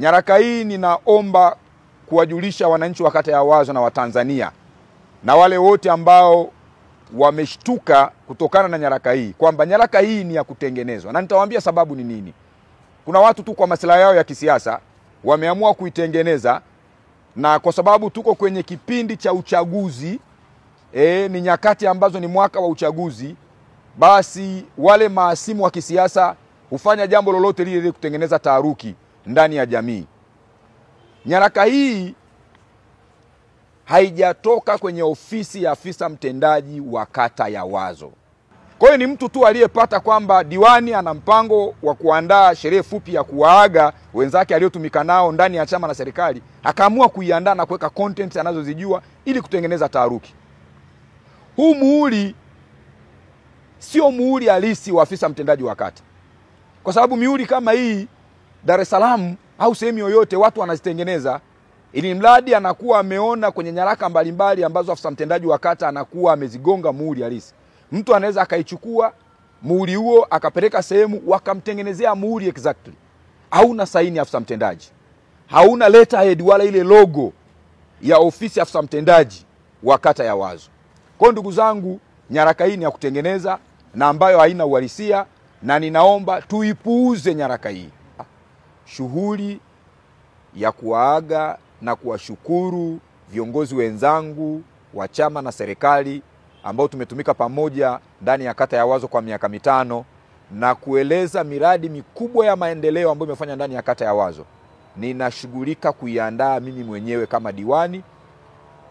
Nyaraka hii ninaomba kuwajulisha wananchi wa kata ya Wazo na Watanzania na wale wote ambao wameshtuka kutokana na nyaraka hii kwamba nyaraka hii ni ya kutengenezwa, na nitawaambia sababu ni nini. Kuna watu tu kwa maslahi yao ya kisiasa wameamua kuitengeneza, na kwa sababu tuko kwenye kipindi cha uchaguzi, ni nyakati ambazo ni mwaka wa uchaguzi, basi wale maasimu wa kisiasa hufanya jambo lolote lile ili kutengeneza taharuki ndani ya jamii. Nyaraka hii haijatoka kwenye ofisi ya afisa mtendaji wa kata ya Wazo. Kwa hiyo ni mtu tu aliyepata kwamba diwani ana mpango wa kuandaa sherehe fupi ya kuwaaga wenzake aliotumika nao ndani ya chama na serikali, akaamua kuiandaa na kuweka content anazozijua ili kutengeneza taharuki. Huu muhuri sio muhuri halisi wa afisa mtendaji wa kata. Kwa sababu mihuri kama hii Dar es Salaam au sehemu yoyote watu wanazitengeneza, ili mradi anakuwa ameona kwenye nyaraka mbalimbali ambazo afisa mtendaji wa kata anakuwa amezigonga muhuri halisi. Mtu anaweza akaichukua muhuri huo akapeleka sehemu wakamtengenezea muhuri exactly. Hauna saini ya afisa mtendaji, hauna letterhead wala ile logo ya ofisi ya afisa mtendaji wa kata ya Wazo. Kwa ndugu zangu, nyaraka hii ni ya kutengeneza na ambayo haina uhalisia, na ninaomba tuipuuze nyaraka hii. Shughuli ya kuwaaga na kuwashukuru viongozi wenzangu wa chama na serikali ambao tumetumika pamoja ndani ya kata ya Wazo kwa miaka 5 na kueleza miradi mikubwa ya maendeleo ambayo imefanya ndani ya kata ya Wazo, ninashughulika kuiandaa mimi mwenyewe kama diwani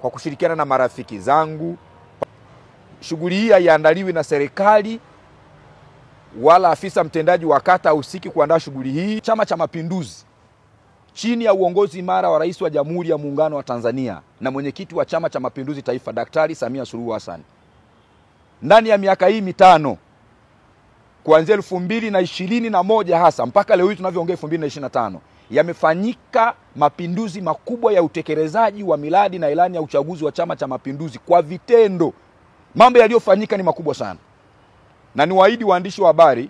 kwa kushirikiana na marafiki zangu. Shughuli hii haiandaliwi na serikali wala afisa mtendaji wa kata husiki kuandaa shughuli hii. Chama cha Mapinduzi chini ya uongozi imara wa Rais wa Jamhuri ya Muungano wa Tanzania na mwenyekiti wa Chama cha Mapinduzi Taifa Daktari Samia Suluhu Hassan, ndani ya miaka hii 5 kuanzia 2021 hasa mpaka leo hii tunavyoongea 2025, yamefanyika mapinduzi makubwa ya utekelezaji wa miradi na ilani ya uchaguzi wa Chama cha Mapinduzi kwa vitendo. Mambo yaliyofanyika ni makubwa sana, na niwaahidi waandishi wa habari,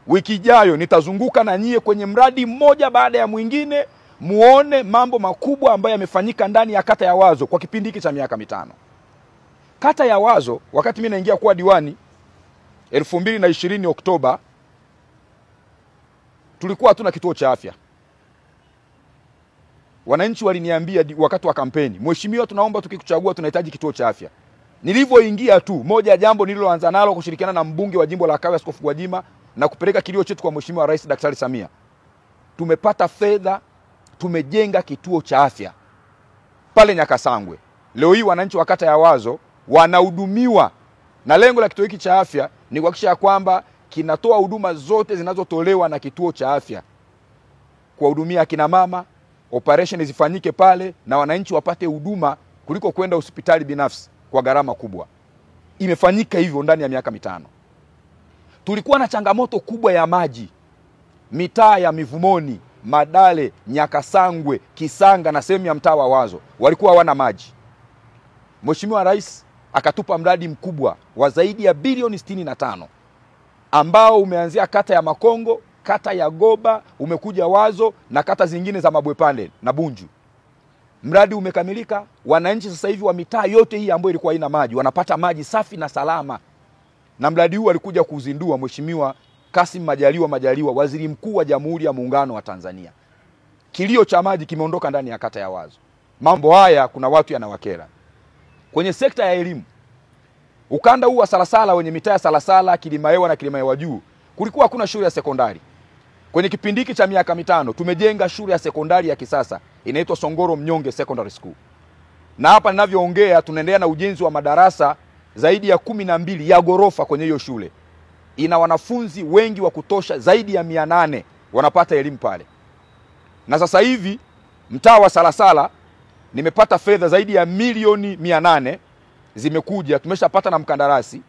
wiki ijayo nitazunguka na nyie kwenye mradi mmoja baada ya mwingine, muone mambo makubwa ambayo yamefanyika ndani ya kata ya Wazo kwa kipindi hiki cha miaka 5. Kata ya Wazo, wakati mimi naingia kuwa diwani 2020 Oktoba, tulikuwa hatuna kituo cha afya. Wananchi waliniambia wakati wa kampeni, mheshimiwa, tunaomba tukikuchagua tunahitaji kituo cha afya. Nilivyoingia tu, moja ya jambo nililoanza nalo kushirikiana na mbunge wa jimbo la Kawe Askofu Gwajima na kupeleka kilio chetu kwa mheshimiwa Rais Daktari Samia, tumepata fedha, tumejenga kituo cha afya pale Nyakasangwe. Leo hii wananchi wa kata ya Wazo wanahudumiwa, na lengo la kituo hiki cha afya ni kuhakikisha kwamba kinatoa huduma zote zinazotolewa na kituo cha afya, kuwahudumia akina mama, operation zifanyike pale na wananchi wapate huduma kuliko kwenda hospitali binafsi kwa gharama kubwa. Imefanyika hivyo ndani ya miaka 5. Tulikuwa na changamoto kubwa ya maji. Mitaa ya Mivumoni, Madale, Nyakasangwe, Kisanga na sehemu ya mtaa wa Wazo walikuwa hawana maji. Mheshimiwa Rais akatupa mradi mkubwa wa zaidi ya bilioni 65 ambao umeanzia kata ya Makongo, kata ya Goba, umekuja Wazo na kata zingine za Mabwepande na Bunju. Mradi umekamilika, wananchi sasa hivi wa mitaa yote hii ambayo ilikuwa haina maji wanapata maji safi na salama. Na mradi huu alikuja kuzindua Mheshimiwa Kassim Majaliwa, Waziri Mkuu wa Jamhuri ya Muungano wa Tanzania. Kilio cha maji kimeondoka ndani ya kata ya Wazo. Mambo haya kuna watu yanawakera. Kwenye sekta ya elimu, ukanda huu wa Salasala wenye mitaa ya Salasala, Kilimahewa na Kilimahewa Juu, kulikuwa hakuna shule ya sekondari. Kwenye kipindi hiki cha miaka 5 tumejenga shule ya sekondari ya kisasa inaitwa Songoro Mnyonge Secondary School. Na hapa ninavyoongea tunaendelea na ujenzi wa madarasa zaidi ya 12 ya ghorofa kwenye hiyo shule. Ina wanafunzi wengi wa kutosha, zaidi ya 800 wanapata elimu pale. Na sasa hivi mtaa wa Salasala nimepata fedha zaidi ya milioni 800 zimekuja, tumeshapata na mkandarasi.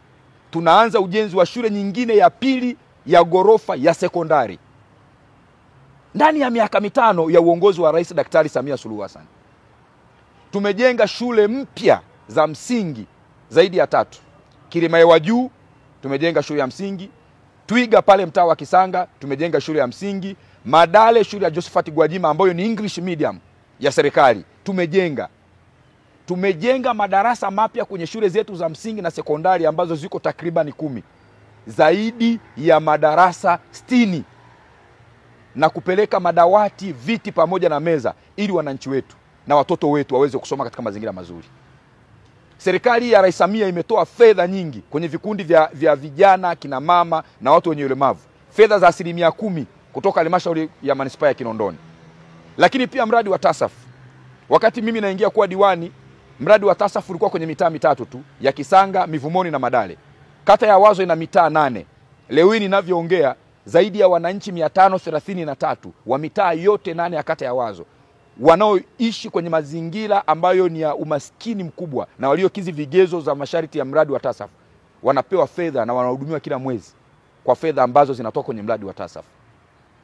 Tunaanza ujenzi wa shule nyingine ya pili ya ghorofa ya sekondari ndani ya miaka 5 ya uongozi wa Rais Daktari Samia Suluhu Hassan. Tumejenga shule mpya za msingi zaidi ya 3. Kilimahewa Juu tumejenga shule ya msingi, Twiga pale mtaa wa Kisanga tumejenga shule ya msingi, Madale, shule ya Josephat Gwajima ambayo ni English medium ya serikali, tumejenga madarasa mapya kwenye shule zetu za msingi na sekondari ambazo ziko takriban 10, zaidi ya madarasa 60, na kupeleka madawati, viti pamoja na meza ili wananchi wetu na watoto wetu waweze kusoma katika mazingira mazuri. Serikali ya Rais Samia imetoa fedha nyingi kwenye vikundi vya vijana, kina mama na watu wenye ulemavu, fedha za 10% kutoka halmashauri ya manispaa ya Kinondoni. Lakini pia mradi wa TASAF, wakati mimi naingia kuwa diwani, mradi wa TASAF ulikuwa kwenye mitaa mitatu tu ya Kisanga, Mivumoni na Madale. Kata ya Wazo ina mitaa 8. Leo hii ninavyoongea zaidi ya wananchi 533 wa mitaa yote 8 ya kata ya Wazo wanaoishi kwenye mazingira ambayo ni ya umaskini mkubwa na waliokizi vigezo za masharti ya mradi wa TASAF wanapewa fedha na wanahudumiwa kila mwezi kwa fedha ambazo zinatoka kwenye mradi wa TASAF.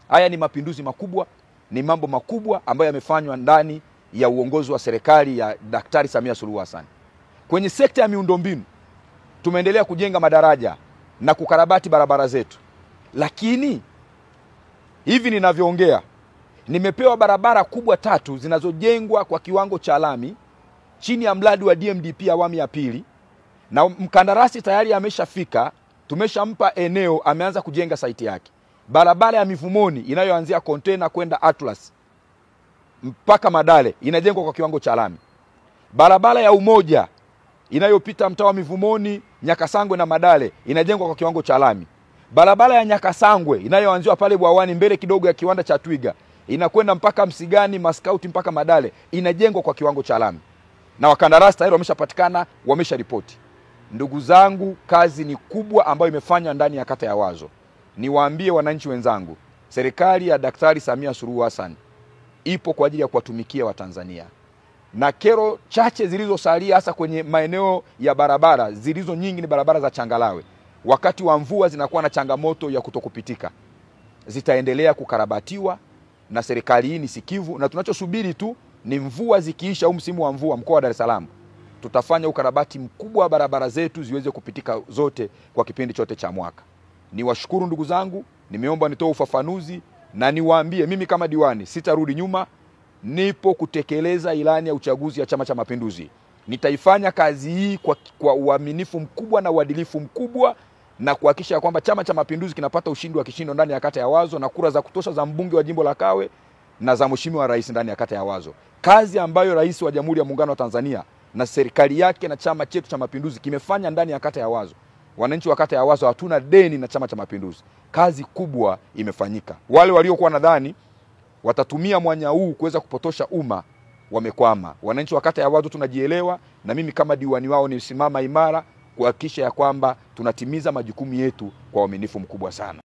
Haya ni mapinduzi makubwa, ni mambo makubwa ambayo yamefanywa ndani ya uongozi wa serikali ya Daktari Samia Suluhu Hassan. Kwenye sekta ya miundombinu tumeendelea kujenga madaraja na kukarabati barabara zetu. Lakini hivi ninavyoongea nimepewa barabara kubwa 3 zinazojengwa kwa kiwango cha lami chini ya mradi wa DMDP awamu ya pili, na mkandarasi tayari ameshafika, tumeshampa eneo, ameanza kujenga site yake. Barabara ya Mivumoni inayoanzia container kwenda Atlas mpaka Madale inajengwa kwa kiwango cha lami. Barabara ya Umoja inayopita mtaa wa Mivumoni, Nyakasangwe na Madale inajengwa kwa kiwango cha lami. Barabara ya Nyakasangwe inayoanzia pale Bwawani mbele kidogo ya kiwanda cha Twiga inakwenda mpaka Msigani, Maskauti mpaka Madale inajengwa kwa kiwango cha lami. Na wakandarasi tayari wameshapatikana, wamesharipoti. Ndugu zangu, kazi ni kubwa ambayo imefanywa ndani ya kata ya Wazo. Niwaambie wananchi wenzangu, serikali ya Daktari Samia Suluhu Hassan ipo kwa ajili ya kuwatumikia Watanzania. Na kero chache zilizosalia hasa kwenye maeneo ya barabara, zilizo nyingi ni barabara za changalawe. Wakati wa mvua zinakuwa na changamoto ya kutokupitika. Zitaendelea kukarabatiwa na serikali hii ni sikivu, na tunachosubiri tu ni mvua zikiisha, au msimu wa mvua mkoa wa Dar es Salaam tutafanya ukarabati mkubwa wa barabara zetu ziweze kupitika zote kwa kipindi chote cha mwaka. Niwashukuru ndugu zangu, nimeomba nitoe ufafanuzi na niwaambie mimi kama diwani sitarudi nyuma, nipo kutekeleza ilani ya uchaguzi ya Chama cha Mapinduzi. Nitaifanya kazi hii kwa uaminifu mkubwa na uadilifu mkubwa, na kuhakikisha kwamba Chama cha Mapinduzi kinapata ushindi wa kishindo ndani ya kata ya Wazo na kura za kutosha za mbunge wa jimbo la Kawe na za mheshimiwa rais ndani ya kata ya Wazo. Kazi ambayo Rais wa Jamhuri ya Muungano wa Tanzania na serikali yake na chama chetu cha Mapinduzi kimefanya ndani ya kata ya Wazo. Wananchi wa kata ya Wazo hatuna deni na Chama cha Mapinduzi. Kazi kubwa imefanyika. Wale waliokuwa nadhani watatumia mwanya huu kuweza kupotosha umma wamekwama. Wananchi wa kata ya Wazo tunajielewa, na mimi kama diwani wao nisimama imara kuhakikisha ya kwamba tunatimiza majukumu yetu kwa uaminifu mkubwa sana.